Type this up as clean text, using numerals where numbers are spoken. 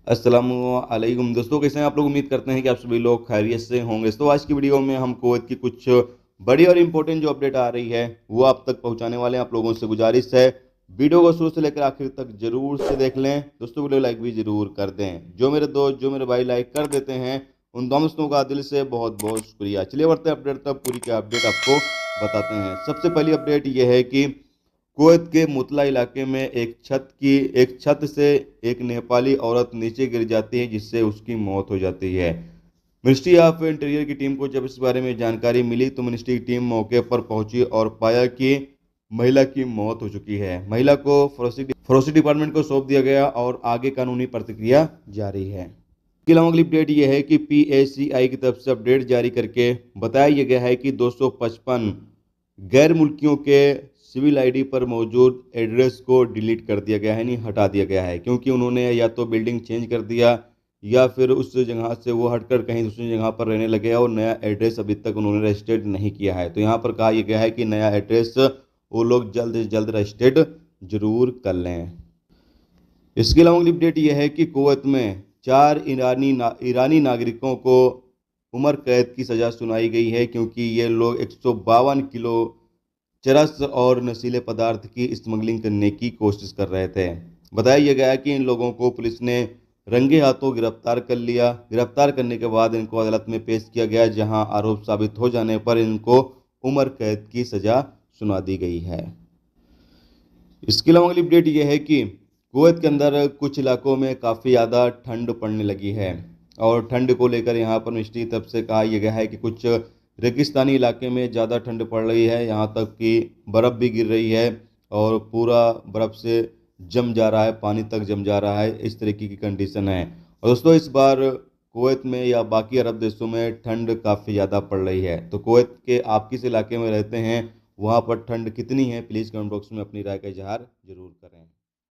अस्सलामुअलैकुम दोस्तों, कैसे हैं आप लोग। उम्मीद करते हैं कि आप सभी लोग खैरियत से होंगे। तो आज की वीडियो में हम कुवैत की कुछ बड़ी और इम्पोर्टेंट जो अपडेट आ रही है वो आप तक पहुंचाने वाले हैं। आप लोगों से गुजारिश है वीडियो को शुरू से लेकर आखिर तक जरूर से देख लें। दोस्तों वीडियो लाइक भी जरूर कर दें। जो मेरे दोस्त जो मेरे भाई लाइक कर देते हैं उन दोस्तों का दिल से बहुत बहुत शुक्रिया। चलिए बढ़ते हैं अपडेट तक, पूरी क्या अपडेट आपको बताते हैं। सबसे पहली अपडेट ये है कि कुवैत के मुतला इलाके में एक छत से एक नेपाली औरत नीचे गिर जाती है, जिससे उसकी मौत हो जाती है। मिनिस्ट्री ऑफ इंटीरियर की टीम को जब इस बारे में जानकारी मिली तो मिनिस्ट्री की टीम मौके पर पहुंची और पाया कि महिला की मौत हो चुकी है। महिला को फॉरेंसिक डिपार्टमेंट को सौंप दिया गया और आगे कानूनी प्रतिक्रिया जारी है। इसके अलावा अगली अपडेट यह है कि पीएसीआई की तरफ से अपडेट जारी करके बताया गया है कि 255 गैर मुल्कियों के सिविल आईडी पर मौजूद एड्रेस को डिलीट कर दिया गया है, नहीं हटा दिया गया है, क्योंकि उन्होंने या तो बिल्डिंग चेंज कर दिया या फिर उस जगह से वो हटकर कहीं दूसरी जगह पर रहने लगे और नया एड्रेस अभी तक उन्होंने रजिस्टर्ड नहीं किया है। तो यहाँ पर कहा यह गया है कि नया एड्रेस वो लोग जल्द से जल्द रजिस्टर्ड जरूर कर लें। इसके अलावा अगली अपडेट यह है कि कुवैत में 4 ईरानी नागरिकों को उम्र कैद की सज़ा सुनाई गई है, क्योंकि ये लोग 152 किलो चरस और नशीले पदार्थ की स्मगलिंग करने की कोशिश कर रहे थे। बताया यह गया कि इन लोगों को पुलिस ने रंगे हाथों गिरफ्तार कर लिया। गिरफ्तार करने के बाद इनको अदालत में पेश किया गया, जहां आरोप साबित हो जाने पर इनको उम्र कैद की सज़ा सुना दी गई है। इसके अलावा अगली अपडेट यह है कि कुवैत के अंदर कुछ इलाकों में काफ़ी ज़्यादा ठंड पड़ने लगी है और ठंड को लेकर यहाँ पर मिनिस्ट्री की तरफ से कहा यह गया है कि कुछ रेगिस्तानी इलाके में ज़्यादा ठंड पड़ रही है, यहाँ तक कि बर्फ़ भी गिर रही है और पूरा बर्फ़ से जम जा रहा है, पानी तक जम जा रहा है। इस तरीके की कंडीशन है। और दोस्तों इस बार कुवैत में या बाकी अरब देशों में ठंड काफ़ी ज़्यादा पड़ रही है। तो कुवैत के आप किस इलाके में रहते हैं, वहाँ पर ठंड कितनी है, प्लीज़ कमेंट बॉक्स में अपनी राय का इजहार जरूर करें।